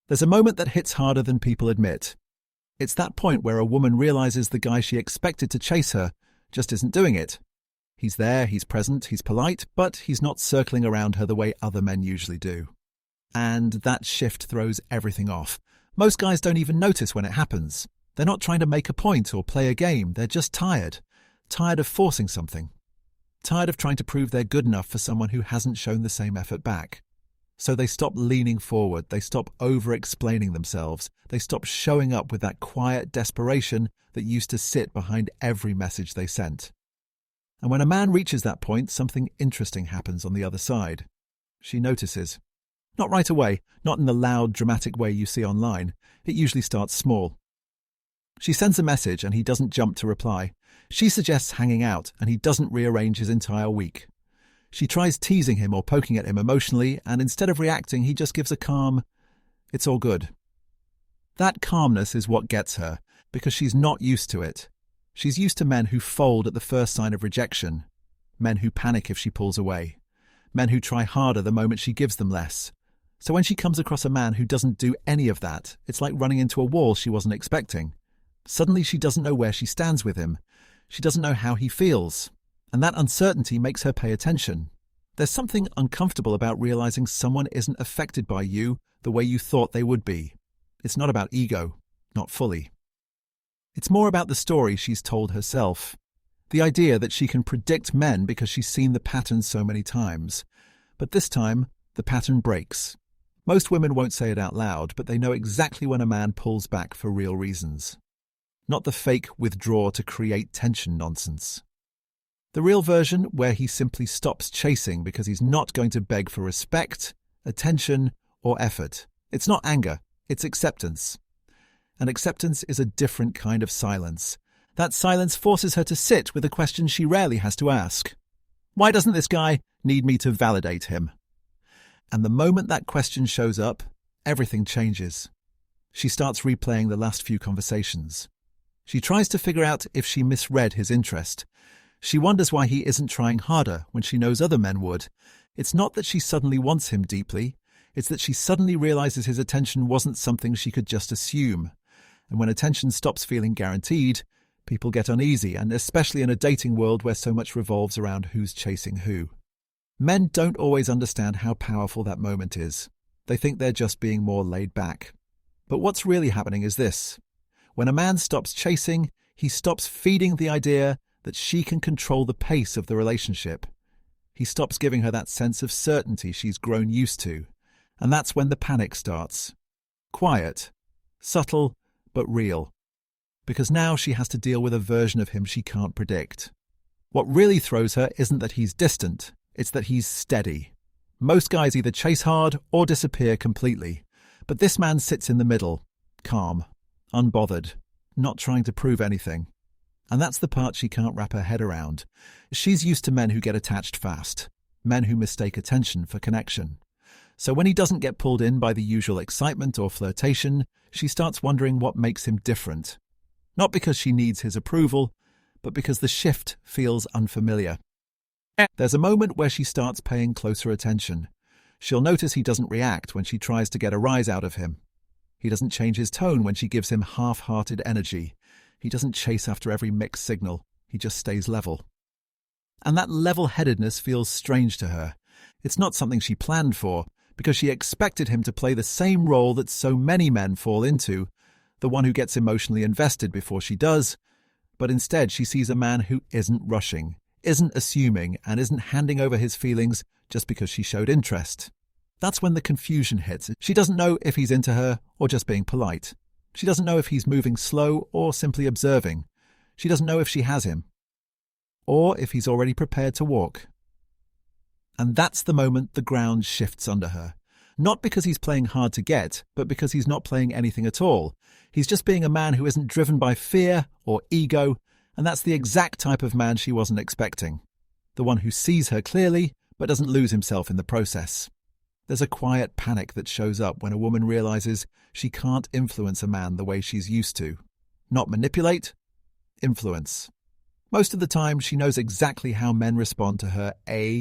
There's a moment that hits harder than people admit. It's that point where a woman realizes the guy she expected to chase her just isn't doing it. He's there, he's present, he's polite, but he's not circling around her the way other men usually do. And that shift throws everything off. Most guys don't even notice when it happens. They're not trying to make a point or play a game, they're just tired. Tired of forcing something. Tired of trying to prove they're good enough for someone who hasn't shown the same effort back. So they stop leaning forward, they stop over-explaining themselves, they stop showing up with that quiet desperation that used to sit behind every message they sent. And when a man reaches that point, something interesting happens on the other side. She notices. Not right away, not in the loud, dramatic way you see online. It usually starts small. She sends a message and he doesn't jump to reply. She suggests hanging out and he doesn't rearrange his entire week. She tries teasing him or poking at him emotionally, and instead of reacting, he just gives a calm, "It's all good." That calmness is what gets her, because she's not used to it. She's used to men who fold at the first sign of rejection, men who panic if she pulls away, men who try harder the moment she gives them less. So when she comes across a man who doesn't do any of that, it's like running into a wall she wasn't expecting. Suddenly she doesn't know where she stands with him. She doesn't know how he feels. And that uncertainty makes her pay attention. There's something uncomfortable about realizing someone isn't affected by you the way you thought they would be. It's not about ego, not fully. It's more about the story she's told herself. The idea that she can predict men because she's seen the pattern so many times. But this time, the pattern breaks. Most women won't say it out loud, but they know exactly when a man pulls back for real reasons. Not the fake withdraw to create tension nonsense. The real version where he simply stops chasing because he's not going to beg for respect, attention, or effort. It's not anger, it's acceptance. And acceptance is a different kind of silence. That silence forces her to sit with a question she rarely has to ask. Why doesn't this guy need me to validate him? And the moment that question shows up, everything changes. She starts replaying the last few conversations. She tries to figure out if she misread his interest. She wonders why he isn't trying harder when she knows other men would. It's not that she suddenly wants him deeply. It's that she suddenly realizes his attention wasn't something she could just assume. And when attention stops feeling guaranteed, people get uneasy, and especially in a dating world where so much revolves around who's chasing who. Men don't always understand how powerful that moment is. They think they're just being more laid back. But what's really happening is this. When a man stops chasing, he stops feeding the idea that she can control the pace of the relationship. He stops giving her that sense of certainty she's grown used to. And that's when the panic starts. Quiet, subtle, but real. Because now she has to deal with a version of him she can't predict. What really throws her isn't that he's distant, it's that he's steady. Most guys either chase hard or disappear completely. But this man sits in the middle, calm, unbothered, not trying to prove anything. And that's the part she can't wrap her head around. She's used to men who get attached fast, men who mistake attention for connection. So when he doesn't get pulled in by the usual excitement or flirtation, she starts wondering what makes him different. Not because she needs his approval, but because the shift feels unfamiliar. There's a moment where she starts paying closer attention. She'll notice he doesn't react when she tries to get a rise out of him. He doesn't change his tone when she gives him half-hearted energy. He doesn't chase after every mixed signal. He just stays level. And that level-headedness feels strange to her. It's not something she planned for, because she expected him to play the same role that so many men fall into, the one who gets emotionally invested before she does. But instead she sees a man who isn't rushing, isn't assuming, and isn't handing over his feelings just because she showed interest. That's when the confusion hits. She doesn't know if he's into her or just being polite. She doesn't know if he's moving slow or simply observing. She doesn't know if she has him, or if he's already prepared to walk. And that's the moment the ground shifts under her. Not because he's playing hard to get, but because he's not playing anything at all. He's just being a man who isn't driven by fear or ego, and that's the exact type of man she wasn't expecting. The one who sees her clearly, but doesn't lose himself in the process. There's a quiet panic that shows up when a woman realizes she can't influence a man the way she's used to. Not manipulate, influence. Most of the time, she knows exactly how men respond to her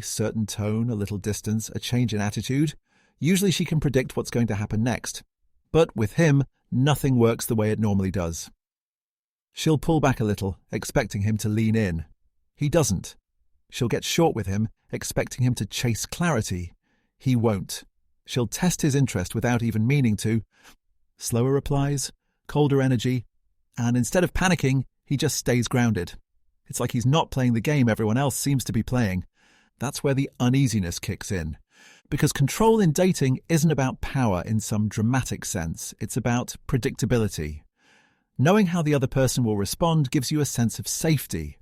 certain tone, a little distance, a change in attitude. Usually she can predict what's going to happen next. But with him, nothing works the way it normally does. She'll pull back a little, expecting him to lean in. He doesn't. She'll get short with him, expecting him to chase clarity. He won't. She'll test his interest without even meaning to. Slower replies, colder energy, and instead of panicking, he just stays grounded. It's like he's not playing the game everyone else seems to be playing. That's where the uneasiness kicks in. Because control in dating isn't about power in some dramatic sense. It's about predictability. Knowing how the other person will respond gives you a sense of safety.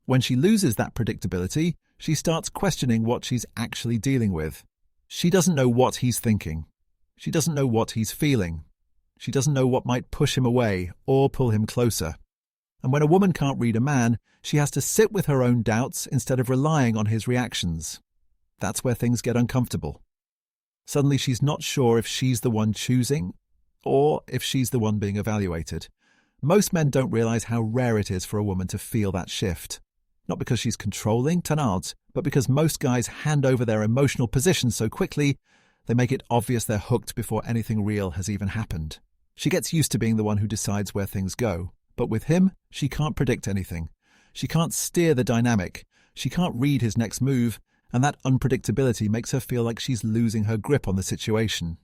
When she loses that predictability, she starts questioning what she's actually dealing with. She doesn't know what he's thinking. She doesn't know what he's feeling. She doesn't know what might push him away or pull him closer. And when a woman can't read a man, she has to sit with her own doubts instead of relying on his reactions. That's where things get uncomfortable. Suddenly she's not sure if she's the one choosing or if she's the one being evaluated. Most men don't realize how rare it is for a woman to feel that shift. Not because she's controlling, tenards, but because most guys hand over their emotional position so quickly, they make it obvious they're hooked before anything real has even happened. She gets used to being the one who decides where things go. But with him, she can't predict anything. She can't steer the dynamic. She can't read his next move, and that unpredictability makes her feel like she's losing her grip on the situation.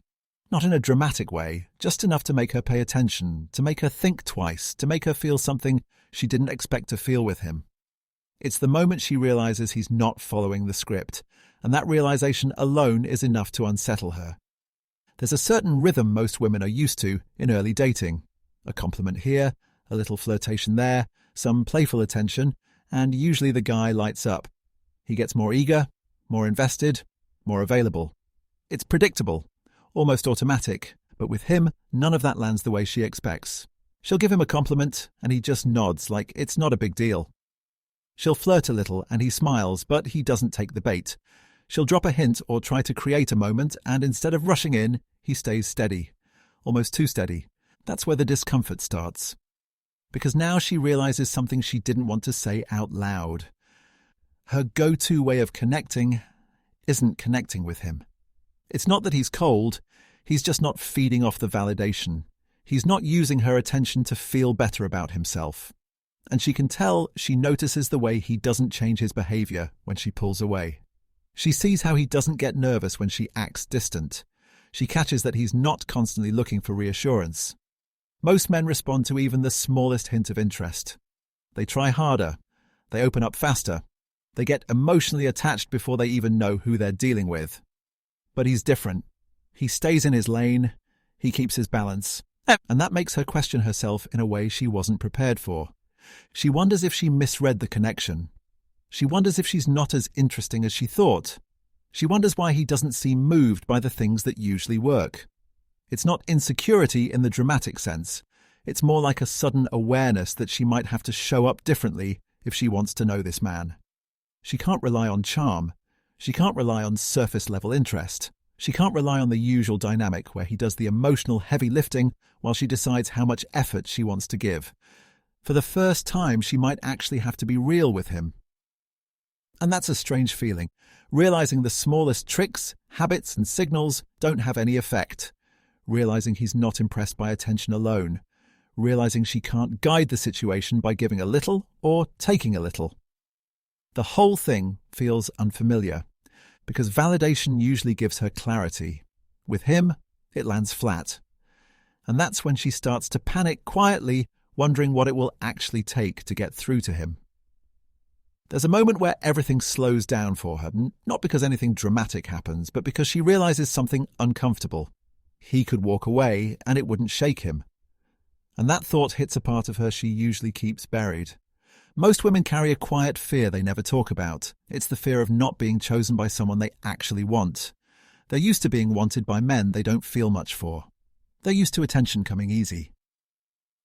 Not in a dramatic way, just enough to make her pay attention, to make her think twice, to make her feel something she didn't expect to feel with him. It's the moment she realizes he's not following the script, and that realization alone is enough to unsettle her. There's a certain rhythm most women are used to in early dating. A compliment here, a little flirtation there, some playful attention, and usually the guy lights up. He gets more eager, more invested, more available. It's predictable, almost automatic, but with him, none of that lands the way she expects. She'll give him a compliment, and he just nods like it's not a big deal. She'll flirt a little, and he smiles, but he doesn't take the bait. She'll drop a hint or try to create a moment, and instead of rushing in, he stays steady. Almost too steady. That's where the discomfort starts. Because now she realizes something she didn't want to say out loud. Her go-to way of connecting isn't connecting with him. It's not that he's cold, he's just not feeding off the validation. He's not using her attention to feel better about himself. And she can tell she notices the way he doesn't change his behavior when she pulls away. She sees how he doesn't get nervous when she acts distant. She catches that he's not constantly looking for reassurance. Most men respond to even the smallest hint of interest. They try harder. They open up faster. They get emotionally attached before they even know who they're dealing with. But he's different. He stays in his lane. He keeps his balance. And that makes her question herself in a way she wasn't prepared for. She wonders if she misread the connection. She wonders if she's not as interesting as she thought. She wonders why he doesn't seem moved by the things that usually work. It's not insecurity in the dramatic sense. It's more like a sudden awareness that she might have to show up differently if she wants to know this man. She can't rely on charm. She can't rely on surface-level interest. She can't rely on the usual dynamic where he does the emotional heavy lifting while she decides how much effort she wants to give. For the first time, she might actually have to be real with him. And that's a strange feeling, realizing the smallest tricks, habits and signals don't have any effect. Realizing he's not impressed by attention alone. Realizing she can't guide the situation by giving a little or taking a little. The whole thing feels unfamiliar, because validation usually gives her clarity. With him, it lands flat. And that's when she starts to panic quietly, wondering what it will actually take to get through to him. There's a moment where everything slows down for her, not because anything dramatic happens, but because she realizes something uncomfortable. He could walk away and it wouldn't shake him. And that thought hits a part of her she usually keeps buried. Most women carry a quiet fear they never talk about. It's the fear of not being chosen by someone they actually want. They're used to being wanted by men they don't feel much for. They're used to attention coming easy.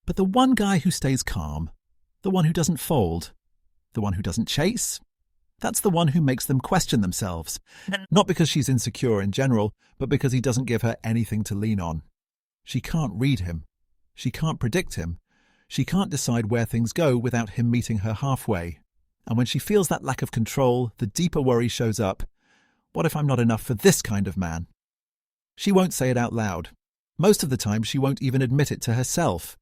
But the one guy who stays calm, the one who doesn't fold, the one who doesn't chase, that's the one who makes them question themselves. Not because she's insecure in general, but because he doesn't give her anything to lean on. She can't read him. She can't predict him. She can't decide where things go without him meeting her halfway. And when she feels that lack of control, the deeper worry shows up. What if I'm not enough for this kind of man? She won't say it out loud. Most of the time, she won't even admit it to herself.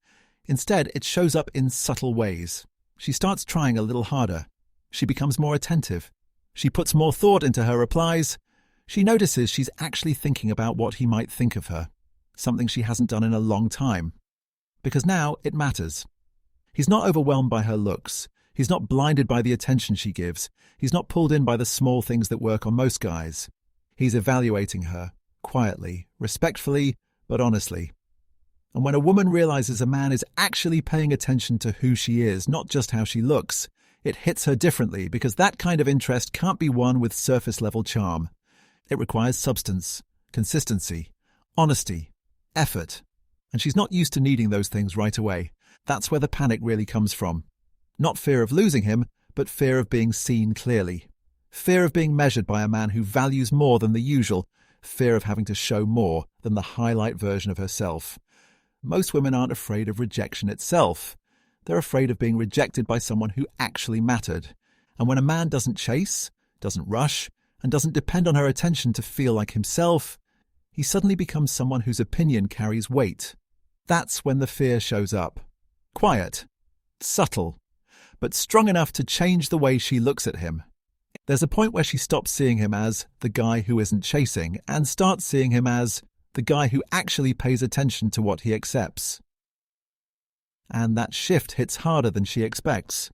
Instead, it shows up in subtle ways. She starts trying a little harder. She becomes more attentive. She puts more thought into her replies. She notices she's actually thinking about what he might think of her, something she hasn't done in a long time. Because now it matters. He's not overwhelmed by her looks. He's not blinded by the attention she gives. He's not pulled in by the small things that work on most guys. He's evaluating her, quietly, respectfully, but honestly. And when a woman realizes a man is actually paying attention to who she is, not just how she looks, it hits her differently because that kind of interest can't be won with surface-level charm. It requires substance, consistency, honesty, effort. And she's not used to needing those things right away. That's where the panic really comes from. Not fear of losing him, but fear of being seen clearly. Fear of being measured by a man who values more than the usual. Fear of having to show more than the highlight version of herself. Most women aren't afraid of rejection itself. They're afraid of being rejected by someone who actually mattered. And when a man doesn't chase, doesn't rush, and doesn't depend on her attention to feel like himself, he suddenly becomes someone whose opinion carries weight. That's when the fear shows up. Quiet, subtle, but strong enough to change the way she looks at him. There's a point where she stops seeing him as the guy who isn't chasing and starts seeing him as the guy who actually pays attention to what he accepts. And that shift hits harder than she expects.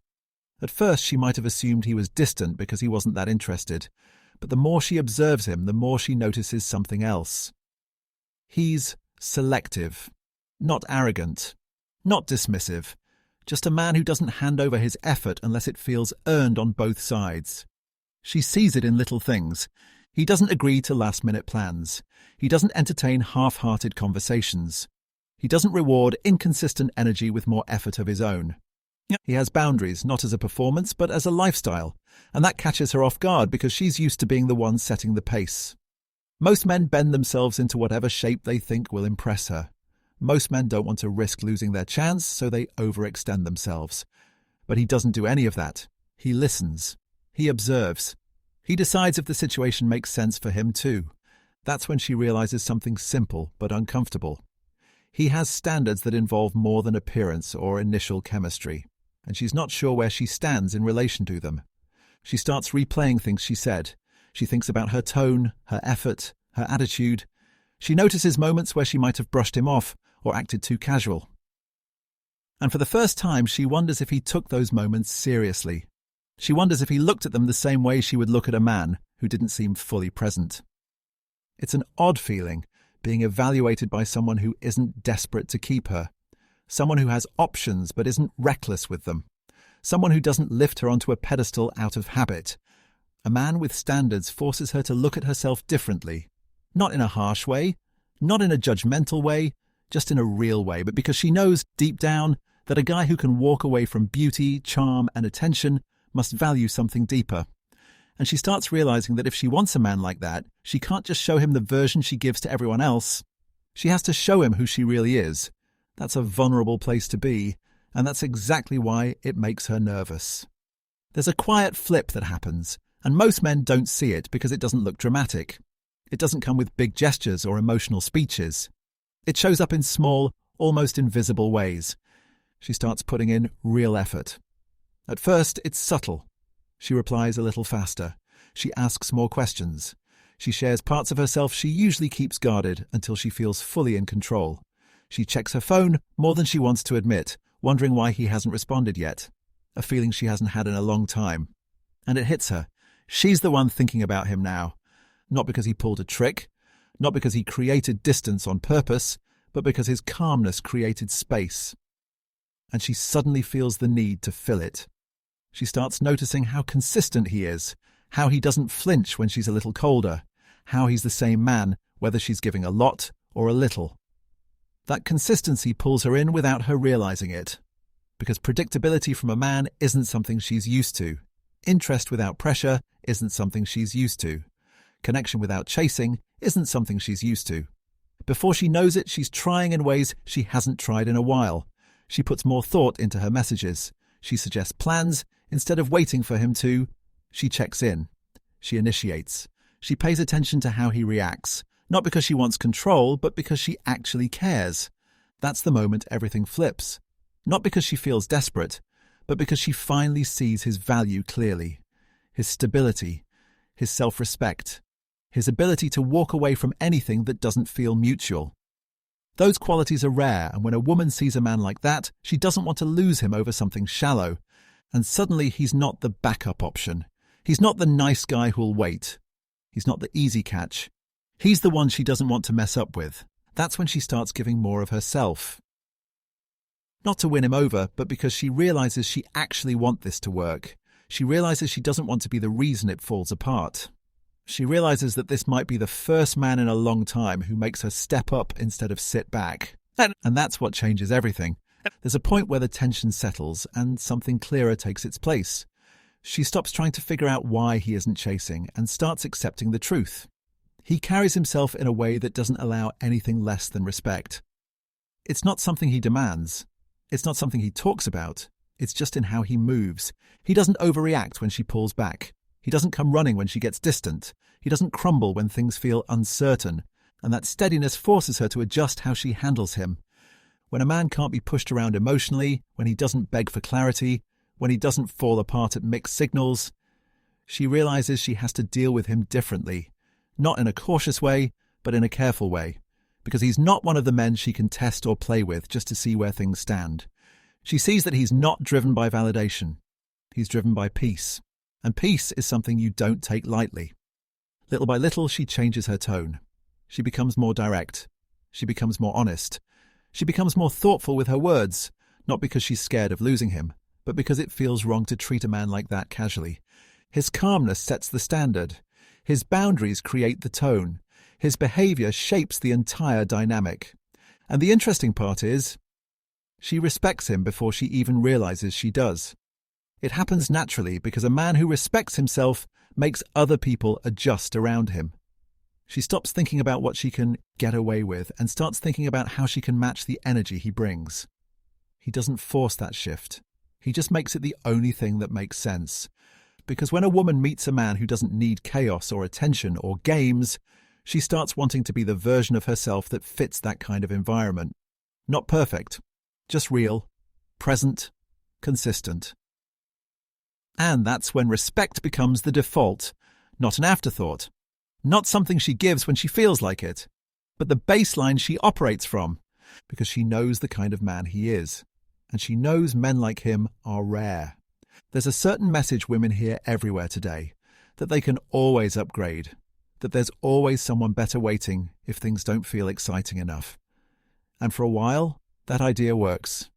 At first, she might have assumed he was distant because he wasn't that interested, but the more she observes him, the more she notices something else. He's selective, not arrogant, not dismissive, just a man who doesn't hand over his effort unless it feels earned on both sides. She sees it in little things. He doesn't agree to last-minute plans. He doesn't entertain half-hearted conversations. He doesn't reward inconsistent energy with more effort of his own. He has boundaries, not as a performance, but as a lifestyle, and that catches her off guard because she's used to being the one setting the pace. Most men bend themselves into whatever shape they think will impress her. Most men don't want to risk losing their chance, so they overextend themselves. But he doesn't do any of that. He listens. He observes. He decides if the situation makes sense for him too. That's when she realizes something simple but uncomfortable. He has standards that involve more than appearance or initial chemistry, and she's not sure where she stands in relation to them. She starts replaying things she said. She thinks about her tone, her effort, her attitude. She notices moments where she might have brushed him off or acted too casual. And for the first time, she wonders if he took those moments seriously. She wonders if he looked at them the same way she would look at a man who didn't seem fully present. It's an odd feeling, being evaluated by someone who isn't desperate to keep her, someone who has options but isn't reckless with them, someone who doesn't lift her onto a pedestal out of habit. A man with standards forces her to look at herself differently, not in a harsh way, not in a judgmental way, just in a real way, but because she knows deep down that a guy who can walk away from beauty, charm, and attention must value something deeper. And she starts realizing that if she wants a man like that, she can't just show him the version she gives to everyone else. She has to show him who she really is. That's a vulnerable place to be, and that's exactly why it makes her nervous. There's a quiet flip that happens, and most men don't see it because it doesn't look dramatic. It doesn't come with big gestures or emotional speeches. It shows up in small, almost invisible ways. She starts putting in real effort. At first, it's subtle. She replies a little faster. She asks more questions. She shares parts of herself she usually keeps guarded until she feels fully in control. She checks her phone more than she wants to admit, wondering why he hasn't responded yet, a feeling she hasn't had in a long time. And it hits her. She's the one thinking about him now. Not because he pulled a trick, not because he created distance on purpose, but because his calmness created space. And she suddenly feels the need to fill it. She starts noticing how consistent he is, how he doesn't flinch when she's a little colder, how he's the same man whether she's giving a lot or a little. That consistency pulls her in without her realizing it, because predictability from a man isn't something she's used to. Interest without pressure isn't something she's used to. Connection without chasing isn't something she's used to. Before she knows it, she's trying in ways she hasn't tried in a while. She puts more thought into her messages. She suggests plans instead of waiting for him to. She checks in. She initiates. She pays attention to how he reacts, Not because she wants control, but because she actually cares. That's the moment everything flips. Not because she feels desperate, but because she finally sees his value clearly. His stability, his self-respect, his ability to walk away from anything that doesn't feel mutual. Those qualities are rare, and when a woman sees a man like that, she doesn't want to lose him over something shallow. And suddenly he's not the backup option. He's not the nice guy who'll wait. He's not the easy catch. He's the one she doesn't want to mess up with. That's when she starts giving more of herself. Not to win him over, but because she realizes she actually wants this to work. She realizes she doesn't want to be the reason it falls apart. She realizes that this might be the first man in a long time who makes her step up instead of sit back. And that's what changes everything. There's a point where the tension settles and something clearer takes its place. She stops trying to figure out why he isn't chasing and starts accepting the truth. He carries himself in a way that doesn't allow anything less than respect. It's not something he demands. It's not something he talks about. It's just in how he moves. He doesn't overreact when she pulls back. He doesn't come running when she gets distant. He doesn't crumble when things feel uncertain. And that steadiness forces her to adjust how she handles him. When a man can't be pushed around emotionally, when he doesn't beg for clarity, when he doesn't fall apart at mixed signals, she realizes she has to deal with him differently. Not in a cautious way, but in a careful way. Because he's not one of the men she can test or play with just to see where things stand. She sees that he's not driven by validation. He's driven by peace. And peace is something you don't take lightly. Little by little, she changes her tone. She becomes more direct. She becomes more honest. She becomes more thoughtful with her words, not because she's scared of losing him, but because it feels wrong to treat a man like that casually. His calmness sets the standard. His boundaries create the tone. His behavior shapes the entire dynamic. And the interesting part is, she respects him before she even realizes she does. It happens naturally because a man who respects himself makes other people adjust around him. She stops thinking about what she can get away with and starts thinking about how she can match the energy he brings. He doesn't force that shift. He just makes it the only thing that makes sense. Because when a woman meets a man who doesn't need chaos or attention or games, she starts wanting to be the version of herself that fits that kind of environment. Not perfect, just real, present, consistent. And that's when respect becomes the default, not an afterthought. Not something she gives when she feels like it, but the baseline she operates from, because she knows the kind of man he is. And she knows men like him are rare. There's a certain message women hear everywhere today, that they can always upgrade, that there's always someone better waiting if things don't feel exciting enough. And for a while, that idea works.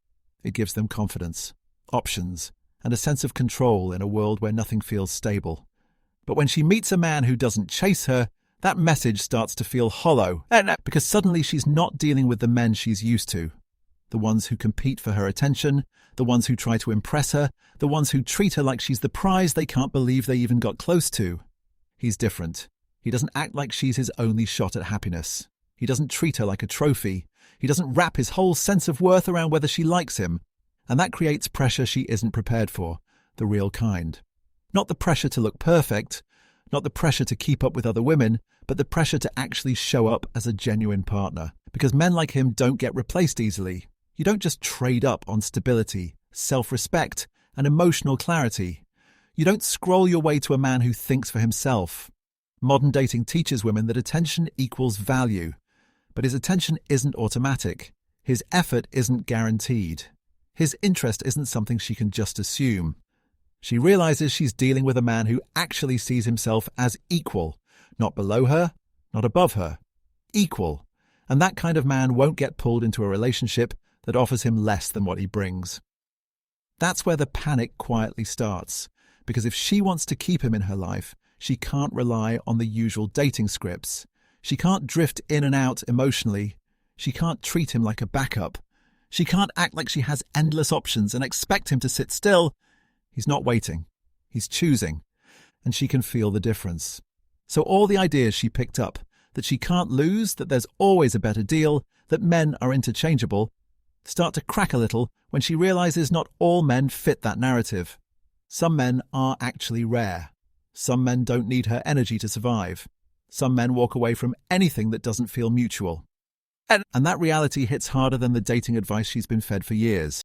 It gives them confidence, options, and a sense of control in a world where nothing feels stable. But when she meets a man who doesn't chase her, that message starts to feel hollow, because suddenly she's not dealing with the men she's used to. The ones who compete for her attention, the ones who try to impress her, the ones who treat her like she's the prize they can't believe they even got close to. He's different. He doesn't act like she's his only shot at happiness. He doesn't treat her like a trophy. He doesn't wrap his whole sense of worth around whether she likes him. And that creates pressure she isn't prepared for, the real kind. Not the pressure to look perfect, not the pressure to keep up with other women, but the pressure to actually show up as a genuine partner. Because men like him don't get replaced easily. You don't just trade up on stability, self-respect, and emotional clarity. You don't scroll your way to a man who thinks for himself. Modern dating teaches women that attention equals value. But his attention isn't automatic. His effort isn't guaranteed. His interest isn't something she can just assume. She realizes she's dealing with a man who actually sees himself as equal, not below her, not above her. Equal. And that kind of man won't get pulled into a relationship that offers him less than what he brings. That's where the panic quietly starts, because if she wants to keep him in her life, she can't rely on the usual dating scripts. She can't drift in and out emotionally. She can't treat him like a backup. She can't act like she has endless options and expect him to sit still. He's not waiting. He's choosing. And she can feel the difference. So all the ideas she picked up, that she can't lose, that there's always a better deal, that men are interchangeable, start to crack a little when she realizes not all men fit that narrative. Some men are actually rare. Some men don't need her energy to survive. Some men walk away from anything that doesn't feel mutual. And that reality hits harder than the dating advice she's been fed for years.